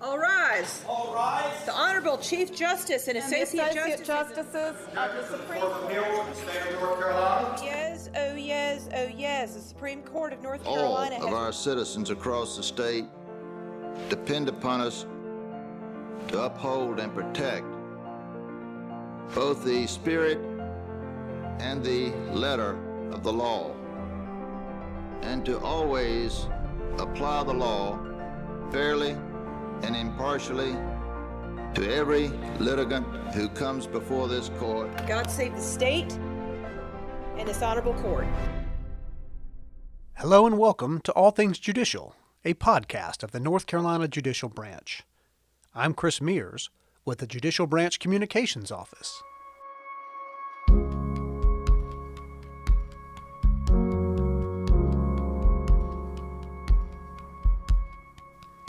All rise. All rise. The Honorable Chief Justice and Associate Justices of the Supreme Court of the state of North Carolina. Yes, oh yes, oh yes. The Supreme Court of North All Carolina of our citizens across the state depend upon us to uphold and protect both the spirit and the letter of the law, and to always apply the law fairly and impartially to every litigant who comes before this court. God save the state and this honorable court. Hello and welcome to All Things Judicial, a podcast of the North Carolina Judicial Branch. I'm Chris Mears with the Judicial Branch Communications Office.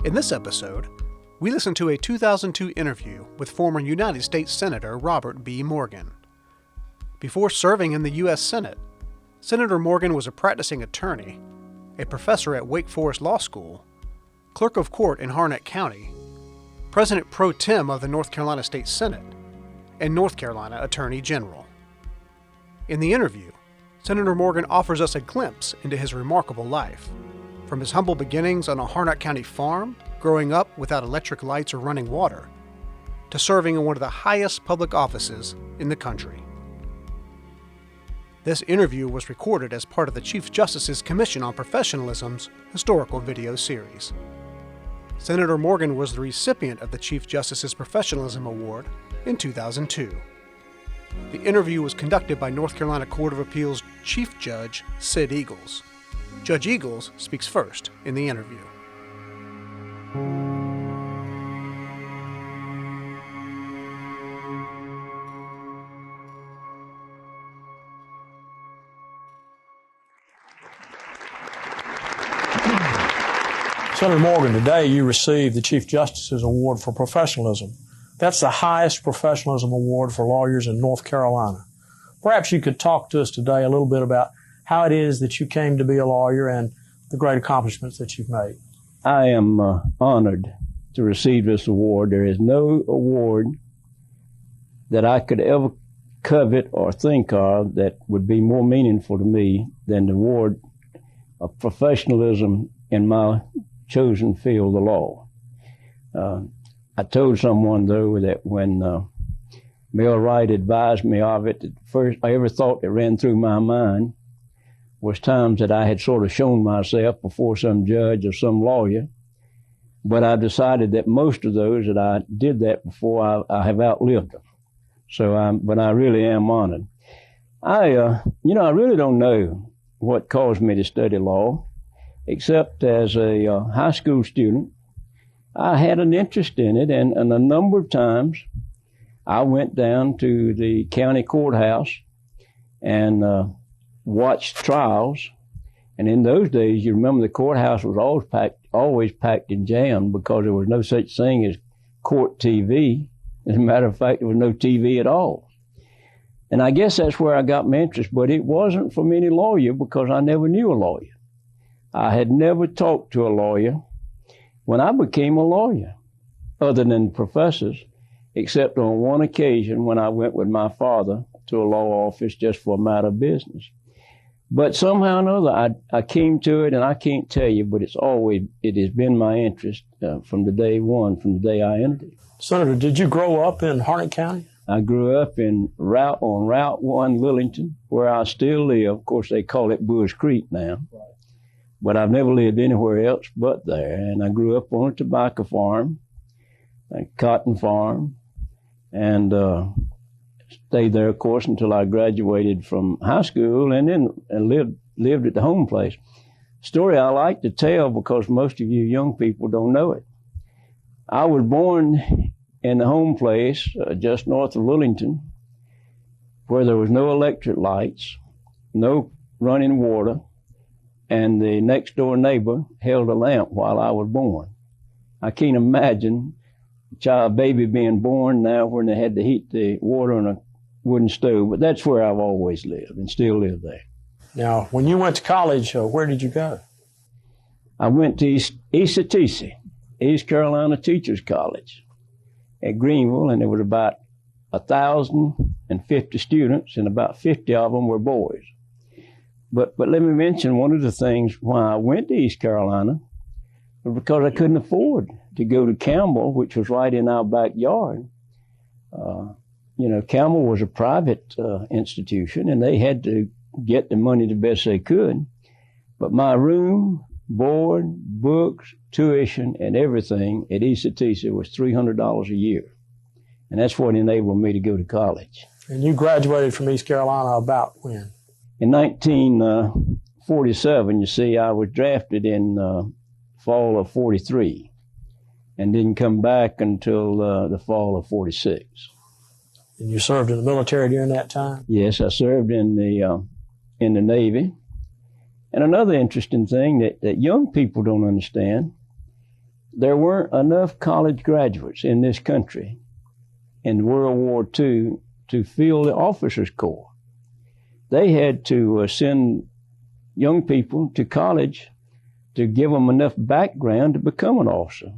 In this episode, we listen to a 2002 interview with former United States Senator Robert B. Morgan. Before serving in the U.S. Senate, Senator Morgan was a practicing attorney, a professor at Wake Forest Law School, clerk of court in Harnett County, president pro tem of the North Carolina State Senate, and North Carolina Attorney General. In the interview, Senator Morgan offers us a glimpse into his remarkable life, from his humble beginnings on a Harnett County farm, growing up without electric lights or running water, to serving in one of the highest public offices in the country. This interview was recorded as part of the Chief Justice's Commission on Professionalism's historical video series. Senator Morgan was the recipient of the Chief Justice's Professionalism Award in 2002. The interview was conducted by North Carolina Court of Appeals Chief Judge Sid Eagles. Judge Eagles speaks first in the interview. Senator Morgan, today you received the Chief Justice's Award for Professionalism. That's the highest professionalism award for lawyers in North Carolina. Perhaps you could talk to us today a little bit about how it is that you came to be a lawyer and the great accomplishments that you've made. I am honored to receive this award. There is no award that I could ever covet or think of that would be more meaningful to me than the award of professionalism in my chosen field, the law. I told someone, though, that when Mel Wright advised me of it, the first I ever thought that ran through my mind was times that I had sort of shown myself before some judge or some lawyer, but I decided that most of those that I did that before, I have outlived them. So, but I really am honored. I really don't know what caused me to study law, except as a high school student, I had an interest in it, and a number of times I went down to the county courthouse and watched trials. And in those days, you remember the courthouse was always packed and jammed because there was no such thing as court TV. As a matter of fact, there was no TV at all. And I guess that's where I got my interest, but it wasn't from any lawyer because I never knew a lawyer. I had never talked to a lawyer when I became a lawyer, other than professors, except on one occasion when I went with my father to a law office just for a matter of business. But somehow or another, I came to it, and I can't tell you, but it has been my interest from the day I entered it. Senator, did you grow up in Harnett County? I grew up on Route 1, Lillington, where I still live. Of course, they call it Bush Creek now. Right. But I've never lived anywhere else but there. And I grew up on a tobacco farm, a cotton farm, and stayed there, of course, until I graduated from high school, and then lived at the home place. Story I like to tell because most of you young people don't know it. I was born in the home place just north of Lillington, where there was no electric lights, no running water, and the next door neighbor held a lamp while I was born. I can't imagine a baby being born now when they had to heat the water on a wooden stove, but that's where I've always lived and still live there. Now, when you went to college, where did you go? I went to East Atese East Carolina Teachers College at Greenville, and there was about 1,050 students, and about 50 of them were boys. But let me mention one of the things why I went to East Carolina was because I couldn't afford to go to Campbell, which was right in our backyard. Campbell was a private institution, and they had to get the money the best they could. But my room, board, books, tuition, and everything at East Atisa was $300 a year. And that's what enabled me to go to college. And you graduated from East Carolina about when? In 1947, you see, I was drafted in fall of 43 and didn't come back until the fall of 46. And you served in the military during that time? Yes, I served in the Navy. And another interesting thing that young people don't understand, there weren't enough college graduates in this country in World War II to fill the officers' corps. They had to send young people to college to give them enough background to become an officer.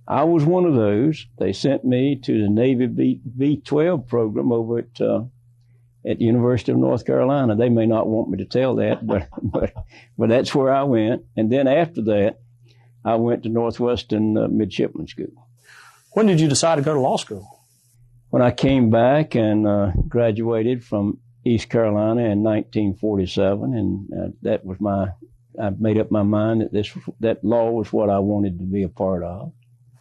I was one of those. They sent me to the Navy B-12 program over at the University of North Carolina. They may not want me to tell that, but that's where I went. And then after that, I went to Northwestern Midshipman School. When did you decide to go to law school? When I came back and graduated from East Carolina in 1947, and I made up my mind that law was what I wanted to be a part of.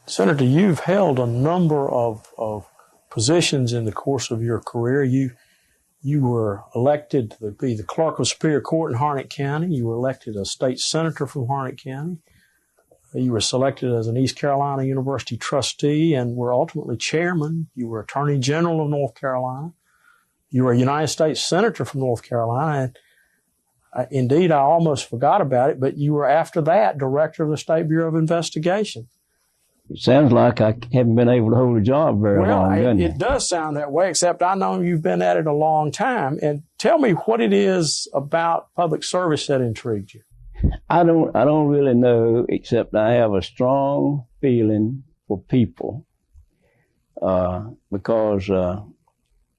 Senator, you've held a number of positions in the course of your career. You were elected to be the clerk of Superior Court in Harnett County. You were elected a state senator from Harnett County. You were selected as an East Carolina University trustee and were ultimately chairman. You were Attorney General of North Carolina. You were a United States Senator from North Carolina. And indeed, I almost forgot about it, but you were after that Director of the State Bureau of Investigation. It sounds like I haven't been able to hold a job very long, doesn't it? It does sound that way, except I know you've been at it a long time. And tell me what it is about public service that intrigued you. I don't really know, except I have a strong feeling for people because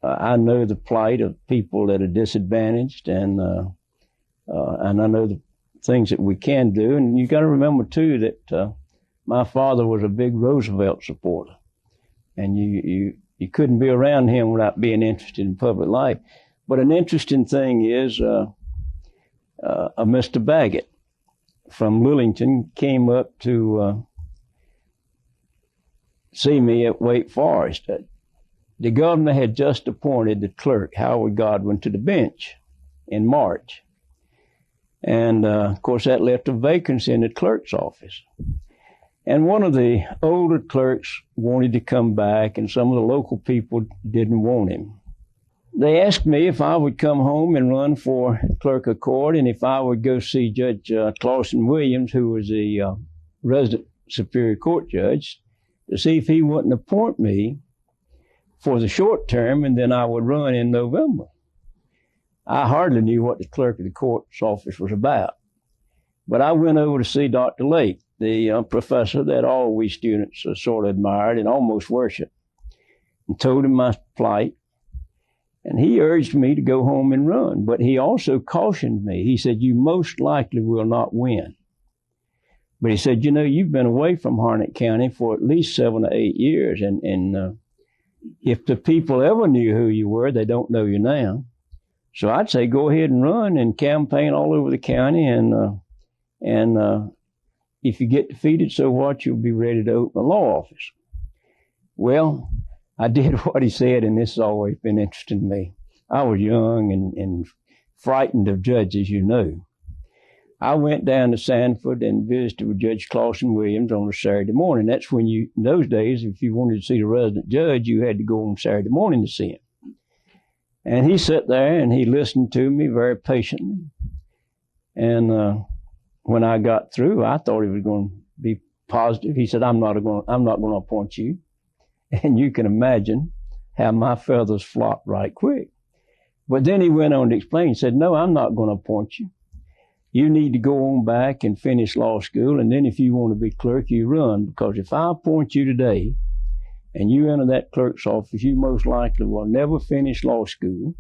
I know the plight of people that are disadvantaged, and I know the things that we can do. And you got to remember too that my father was a big Roosevelt supporter, and you couldn't be around him without being interested in public life. But an interesting thing is Mr. Baggett from Lillington came up to see me at Wake Forest. The governor had just appointed the clerk, Howard Godwin, to the bench in March. And, of course, that left a vacancy in the clerk's office. And one of the older clerks wanted to come back, and some of the local people didn't want him. They asked me if I would come home and run for clerk of court, and if I would go see Judge Clausen Williams, who was the resident Superior Court judge, to see if he wouldn't appoint me for the short term, and then I would run in November. I hardly knew what the clerk of the court's office was about. But I went over to see Dr. Lake, the professor that all we students sort of admired and almost worshiped, and told him my plight. And he urged me to go home and run, but he also cautioned me. He said, "You most likely will not win." But he said, "You've been away from Harnett County for at least 7 or 8 years, and if the people ever knew who you were, they don't know you now. So I'd say go ahead and run and campaign all over the county, and if you get defeated, so what? You'll be ready to open a law office." Well, I did what he said, and this has always been interesting to me. I was young and frightened of judges, I went down to Sanford and visited with Judge Clausen Williams on a Saturday morning. That's when in those days, if you wanted to see the resident judge, you had to go on Saturday morning to see him. And he sat there and he listened to me very patiently. And when I got through, I thought he was going to be positive. He said, I'm not going to appoint you." And you can imagine how my feathers flopped right quick. But then he went on to explain. He said, "No, I'm not going to appoint you. you need to go on back and finish law school, and then if you want to be clerk, you run, because if I appoint you today and you enter that clerk's office, you most likely will never finish law school.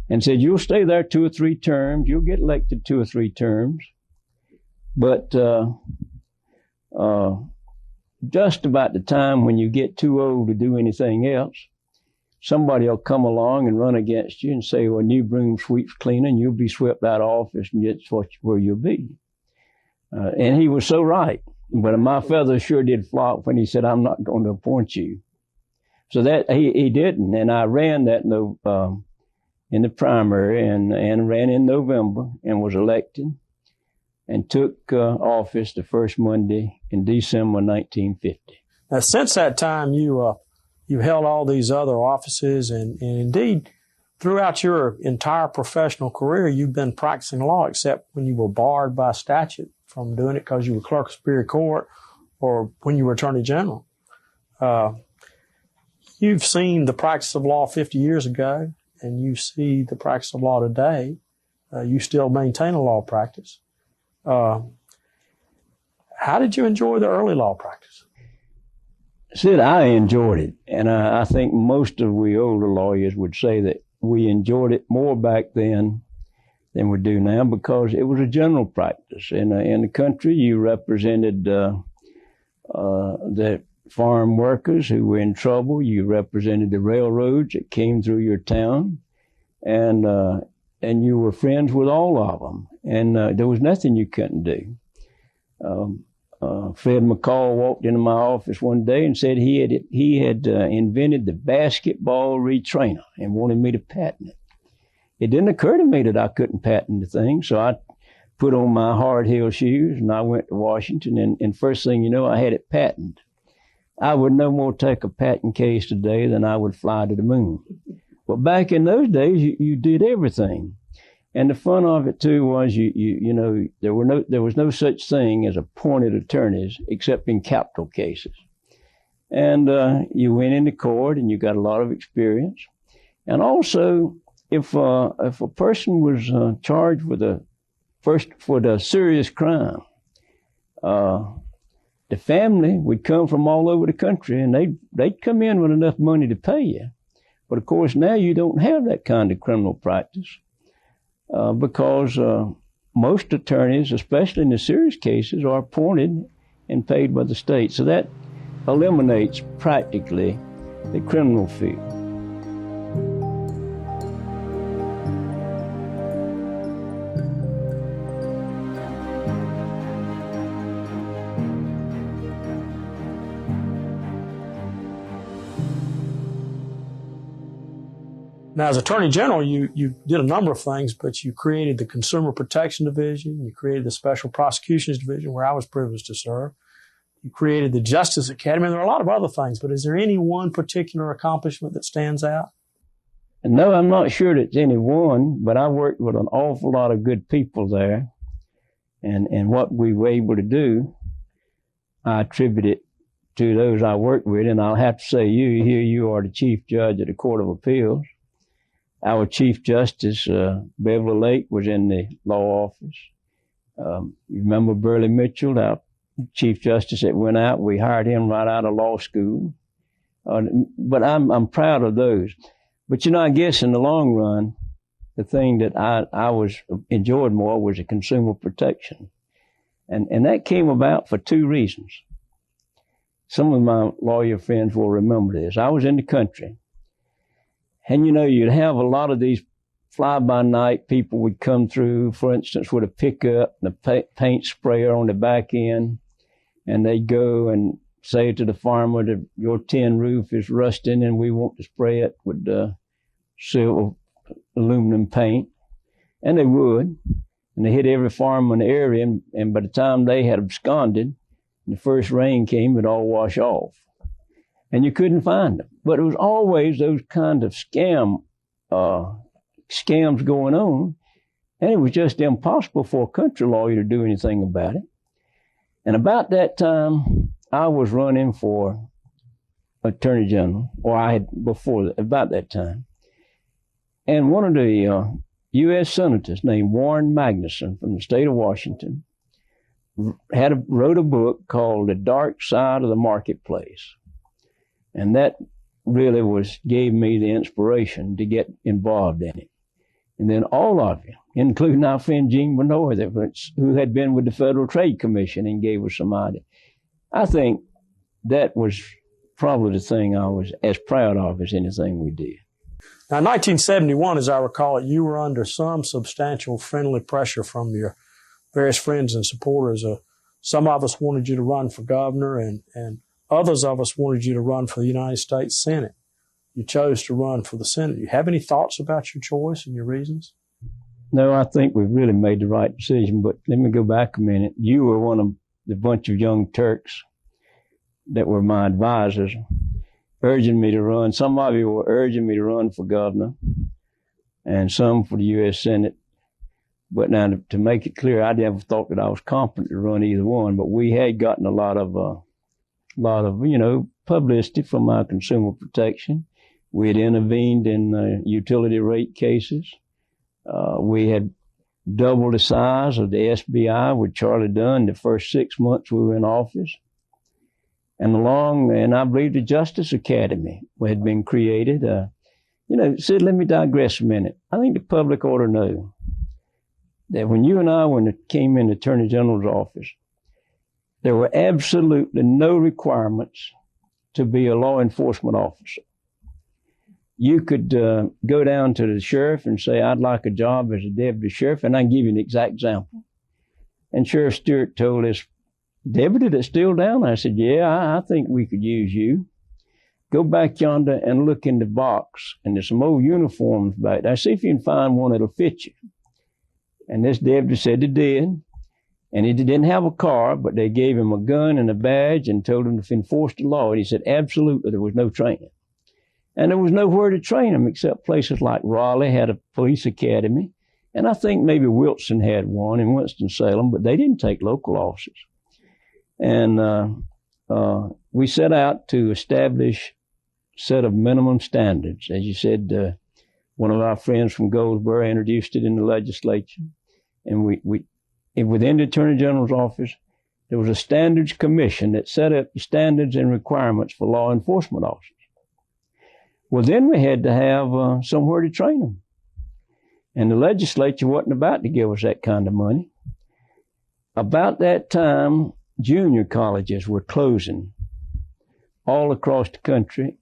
And said, you'll stay there 2 or 3 terms, you'll get elected 2 or 3 terms, but just about the time when you get too old to do anything else, somebody will come along and run against you and say, well, new broom sweeps cleaner, and you'll be swept out of office, and that's where you'll be. And he was so right. But my feathers sure did flop when he said, I'm not going to appoint you. So that he didn't. And I ran that in the primary and ran in November and was elected and took office the first Monday in December 1950. Now, since that time, you held all these other offices, and indeed, throughout your entire professional career, you've been practicing law, except when you were barred by statute from doing it because you were clerk of Superior Court or when you were Attorney General. You've seen the practice of law 50 years ago, and you see the practice of law today. You still maintain a law practice. How did you enjoy the early law practice? Sid, I enjoyed it, and I think most of we older lawyers would say that we enjoyed it more back then than we do now, because it was a general practice. In the country, you represented the farm workers who were in trouble. You represented the railroads that came through your town, and you were friends with all of them. And there was nothing you couldn't do. Fred McCall walked into my office one day and said he had invented the basketball retrainer and wanted me to patent it. It didn't occur to me that I couldn't patent the thing, so I put on my hard heel shoes and I went to Washington, and first thing you know, I had it patented. I would no more take a patent case today than I would fly to the moon. But back in those days, you did everything. And the fun of it too was you know there was no such thing as appointed attorneys except in capital cases, and you went into court and you got a lot of experience. And also, if a person was charged with a serious crime, the family would come from all over the country, and they'd come in with enough money to pay you. But of course now you don't have that kind of criminal practice. Because most attorneys, especially in the serious cases, are appointed and paid by the state. So that eliminates practically the criminal field. Now, as Attorney General, you did a number of things, but you created the Consumer Protection Division. You created the Special Prosecutions Division, where I was privileged to serve. You created the Justice Academy. And there are a lot of other things, but is there any one particular accomplishment that stands out? No, I'm not sure that it's any one, but I worked with an awful lot of good people there. And what we were able to do, I attribute it to those I worked with. And I'll have to say, you are the Chief Judge of the Court of Appeals. Our Chief Justice, Beverly Lake, was in the law office. You remember Burley Mitchell, our Chief Justice that went out? We hired him right out of law school. But I'm proud of those. But, I guess in the long run, the thing that I enjoyed more was the consumer protection. And that came about for 2 reasons. Some of my lawyer friends will remember this. I was in the country. And, you'd have a lot of these fly-by-night people would come through, for instance, with a pickup and a paint sprayer on the back end. And they'd go and say to the farmer that your tin roof is rusting and we want to spray it with silver aluminum paint. And they would. And they hit every farmer in the area. And by the time they had absconded, and the first rain came, it'd all wash off. And you couldn't find them. But it was always those kind of scams going on. And it was just impossible for a country lawyer to do anything about it. And about that time, I was running for Attorney General, or I had before, about that time. And one of the U.S. senators named Warren Magnuson from the state of Washington wrote a book called The Dark Side of the Marketplace. And that really gave me the inspiration to get involved in it. And then all of you, including our friend Gene Benoit, who had been with the Federal Trade Commission and gave us some idea. I think that was probably the thing I was as proud of as anything we did. Now, in 1971, as I recall it, you were under some substantial friendly pressure from your various friends and supporters. Some of us wanted you to run for governor, and others of us wanted you to run for the United States Senate. You chose to run for the Senate. Do you have any thoughts about your choice and your reasons? No, I think we've really made the right decision, but let me go back a minute. You were one of the bunch of young Turks that were my advisors, urging me to run. Some of you were urging me to run for governor and some for the U.S. Senate. But now to make it clear, I never thought that I was competent to run either one, but we had gotten a lot of publicity from our consumer protection. We had intervened in utility rate cases. We had doubled the size of the SBI with Charlie Dunn the first 6 months we were in office. And I believe the Justice Academy had been created. Sid, let me digress a minute. I think the public ought to know that when you and I came in the Attorney General's office, there were absolutely no requirements to be a law enforcement officer. You could go down to the sheriff and say, I'd like a job as a deputy sheriff, and I can give you an exact example. And Sheriff Stewart told us, deputy that's still down there. I said, yeah, I think we could use you. Go back yonder and look in the box, and there's some old uniforms back there. See if you can find one that'll fit you. And this deputy said they did. And he didn't have a car, but they gave him a gun and a badge and told him to enforce the law. And he said, absolutely, there was no training. And there was nowhere to train him except places like Raleigh had a police academy. And I think maybe Wilson had one in Winston-Salem, but they didn't take local officers. And we set out to establish a set of minimum standards. As you said, one of our friends from Goldsboro introduced it in the legislature. And within the Attorney General's office, there was a standards commission that set up the standards and requirements for law enforcement officers. Well, then we had to have somewhere to train them. And the legislature wasn't about to give us that kind of money. About that time, junior colleges were closing all across the country,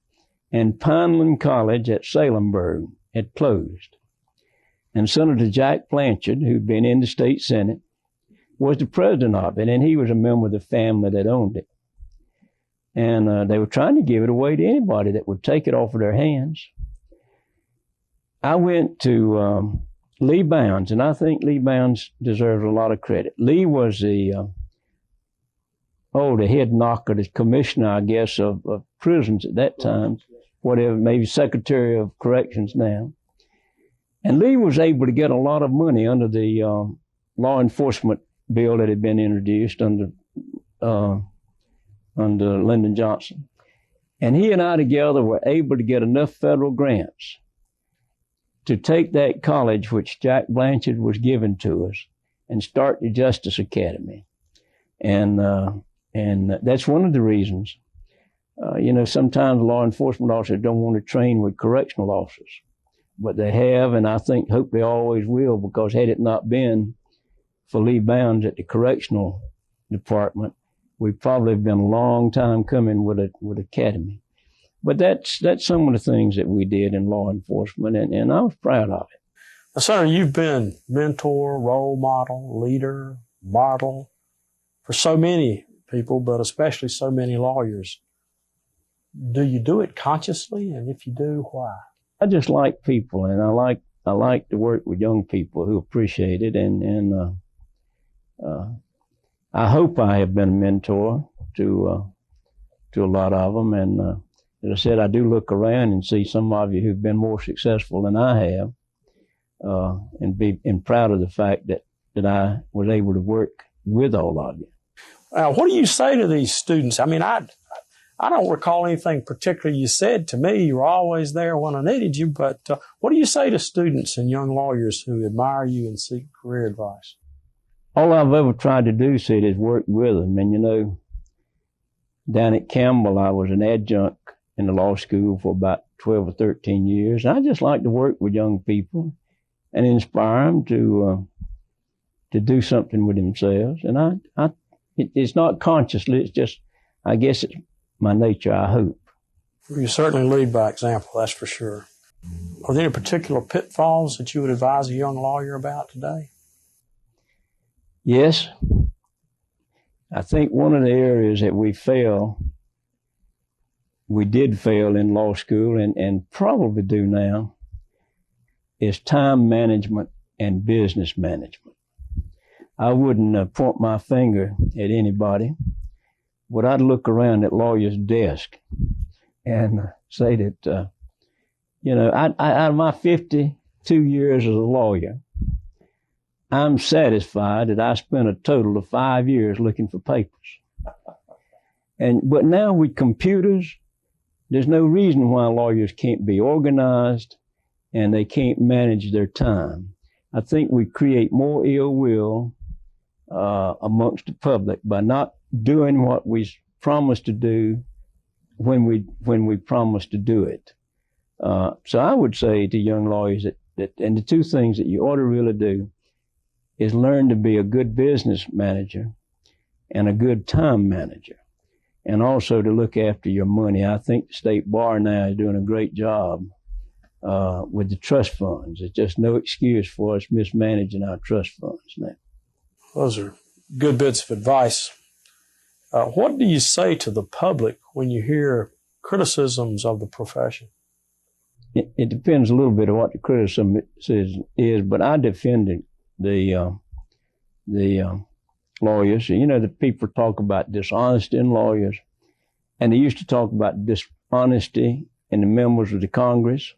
and Pineland College at Salemburg had closed. And Senator Jack Blanchard, who'd been in the state Senate, was the president of it, and he was a member of the family that owned it. And they were trying to give it away to anybody that would take it off of their hands. I went to Lee Bounds, and I think Lee Bounds deserves a lot of credit. Lee was the head knocker, the commissioner, I guess, of prisons at that time, whatever, maybe Secretary of Corrections now. And Lee was able to get a lot of money under the law enforcement bill that had been introduced under Lyndon Johnson. And he and I together were able to get enough federal grants to take that college, which Jack Blanchard was given to us, and start the Justice Academy. And that's one of the reasons. Sometimes law enforcement officers don't want to train with correctional officers, but they have, and I hope they always will, because had it not been for Lee Bounds at the correctional department, we'd probably have been a long time coming with academy. But that's some of the things that we did in law enforcement, and I was proud of it. Now, Senator, you've been mentor, role model, leader, model for so many people, but especially so many lawyers. Do you do it consciously? And if you do, why? I just like people, and I like to work with young people who appreciate it, and I hope I have been a mentor to a lot of them. And as I said, I do look around and see some of you who've been more successful than I have, and proud of the fact that I was able to work with all of you. What do you say to these students? I mean, I I don't recall anything particular you said to me. You were always there when I needed you, but what do you say to students and young lawyers who admire you and seek career advice? All I've ever tried to do, Sid, is work with them. And, you know, down at Campbell, I was an adjunct in the law school for about 12 or 13 years. I just like to work with young people and inspire them to do something with themselves. And it's not consciously, it's just, I guess it's my nature, I hope. You certainly lead by example, that's for sure. Are there any particular pitfalls that you would advise a young lawyer about today? Yes. I think one of the areas that we did fail in law school and probably do now, is time management and business management. I wouldn't point my finger at anybody, but I'd look around at lawyers' desk and say that, you know, out of my 52 years as a lawyer, I'm satisfied that I spent a total of 5 years looking for papers. But now with computers, there's no reason why lawyers can't be organized and they can't manage their time. I think we create more ill will amongst the public by not doing what we promised to do when we promised to do it. So I would say to young lawyers that and the two things that you ought to really do is learn to be a good business manager and a good time manager, and also to look after your money. I think the State Bar now is doing a great job with the trust funds. There's just no excuse for us mismanaging our trust funds now. Those are good bits of advice. What do you say to the public when you hear criticisms of the profession? It depends a little bit on what the criticism is, but I defended the lawyers. You know, the people talk about dishonesty in lawyers, and they used to talk about dishonesty in the members of the Congress.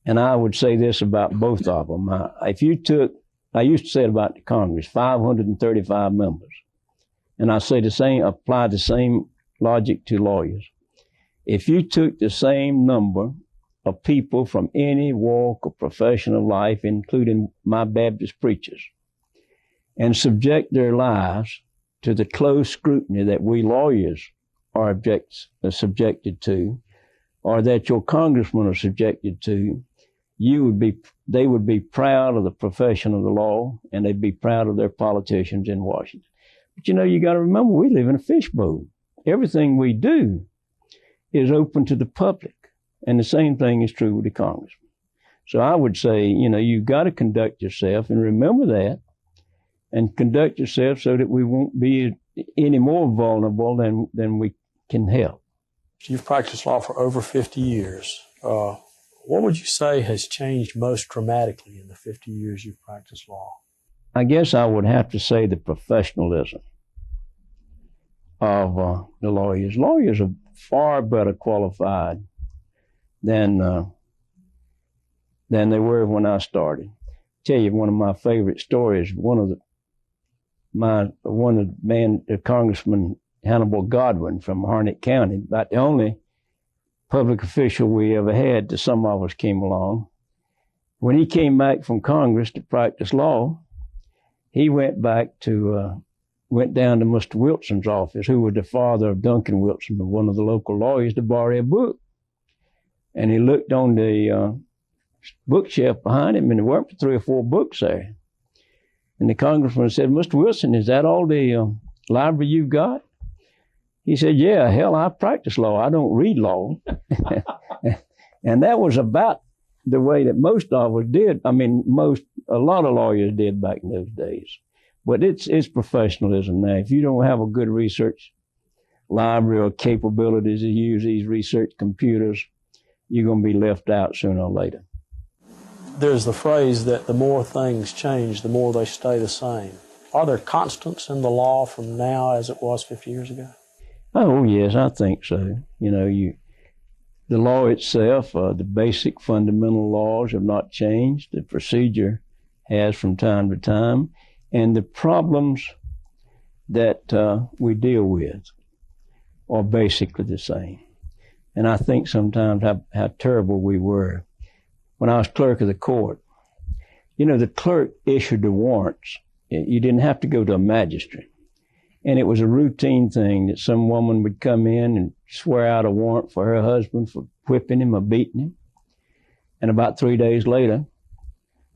And I would say this about both of them. I used to say it about the Congress, 535 members. And I say apply the same logic to lawyers. If you took the same number of people from any walk or profession of life, including my Baptist preachers, and subject their lives to the close scrutiny that we lawyers are subjected to, or that your congressmen are subjected to, they would be proud of the profession of the law, and they'd be proud of their politicians in Washington. But you know, you got to remember, we live in a fishbowl. Everything we do is open to the public, and the same thing is true with the congressman. So I would say, you know, you've got to conduct yourself, and remember that, and conduct yourself so that we won't be any more vulnerable than we can help. You've practiced law for over 50 years. What would you say has changed most dramatically in the 50 years you've practiced law? I guess I would have to say the professionalism of the lawyers. Lawyers are far better qualified than they were when I started. I'll tell you one of my favorite stories. Congressman Hannibal Godwin from Harnett County, about the only public official we ever had till some of us came along. When he came back from Congress to practice law, he went down to Mr. Wilson's office, who was the father of Duncan Wilson, one of the local lawyers, to borrow a book. And he looked on the bookshelf behind him, and there weren't 3 or 4 books there. And the congressman said, "Mr. Wilson, is that all the library you've got?" He said, "Yeah, hell, I practice law. I don't read law." And that was about the way that most of us did. I mean, a lot of lawyers did back in those days. But it's professionalism now. If you don't have a good research library or capabilities to use these research computers, you're going to be left out sooner or later. There's the phrase that the more things change, the more they stay the same. Are there constants in the law from now as it was 50 years ago? Oh, yes, I think so. You know, the law itself, the basic fundamental laws have not changed. The procedure has from time to time. And the problems that we deal with are basically the same. And I think sometimes how terrible we were. When I was clerk of the court, you know, the clerk issued the warrants. You didn't have to go to a magistrate. And it was a routine thing that some woman would come in and swear out a warrant for her husband for whipping him or beating him. And about 3 days later,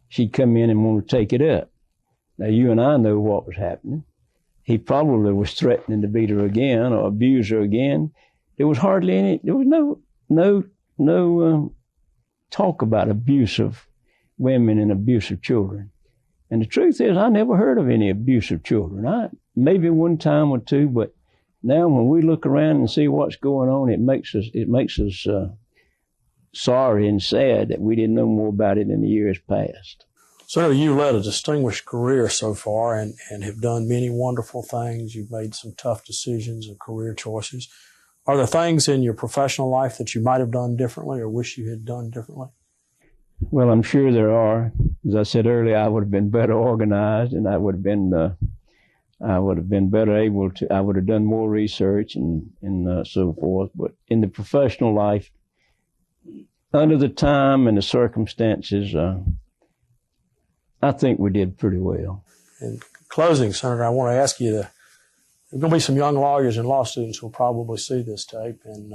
she'd come in and want to take it up. Now, you and I know what was happening. He probably was threatening to beat her again or abuse her again. There was hardly any, there was no talk about abusive women and abusive children. And the truth is, I never heard of any abusive children. Maybe one time or two, but now when we look around and see what's going on, it makes us sorry and sad that we didn't know more about it in the years past. Senator, you led a distinguished career so far and have done many wonderful things. You've made some tough decisions and career choices. Are there things in your professional life that you might have done differently or wish you had done differently? Well, I'm sure there are. As I said earlier, I would have been better organized, and I would have been better able to. I would have done more research and so forth. But in the professional life, under the time and the circumstances, I think we did pretty well. In closing, Senator, I want to ask you there's going to be some young lawyers and law students who will probably see this tape, and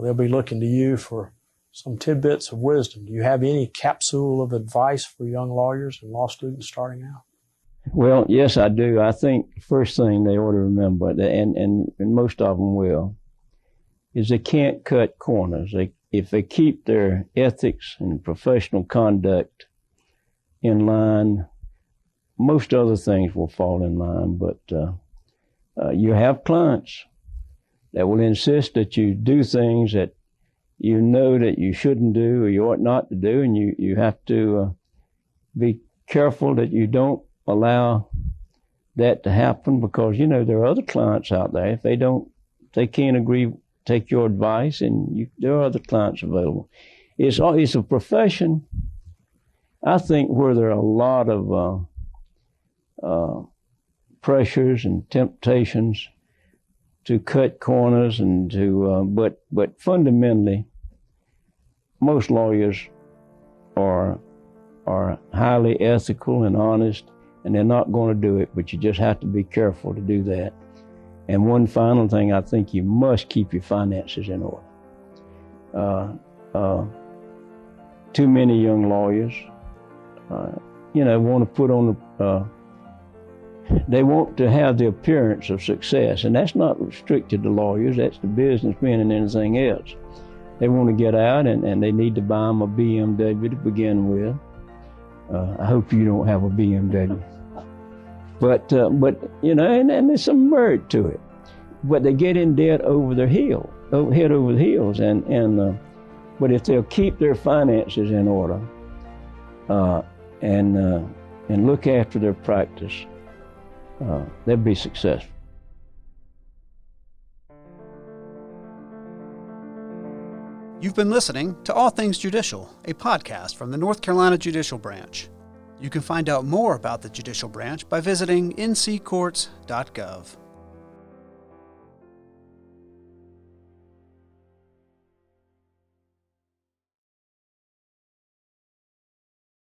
they'll be looking to you for some tidbits of wisdom. Do you have any capsule of advice for young lawyers and law students starting out? Well, yes, I do. I think the first thing they ought to remember, and most of them will, is they can't cut corners. If they keep their ethics and professional conduct in line, most other things will fall in line. But you have clients that will insist that you do things that you know that you shouldn't do or you ought not to do, and you have to be careful that you don't allow that to happen, because, you know, there are other clients out there. If they can't agree, take your advice, and there are other clients available. It's a profession, I think, where there are a lot of pressures and temptations to cut corners and to, but fundamentally, most lawyers are highly ethical and honest, and they're not going to do it, but you just have to be careful to do that. And one final thing, I think you must keep your finances in order. Too many young lawyers, want to put on they want to have the appearance of success, and that's not restricted to lawyers, that's to businessmen and anything else. They want to get out, and they need to buy them a BMW to begin with. I hope you don't have a BMW. But and there's some merit to it. But they get in debt over their head over the heels, but if they'll keep their finances in order, and look after their practice, they'll be successful. You've been listening to All Things Judicial, a podcast from the North Carolina Judicial Branch. You can find out more about the Judicial Branch by visiting nccourts.gov.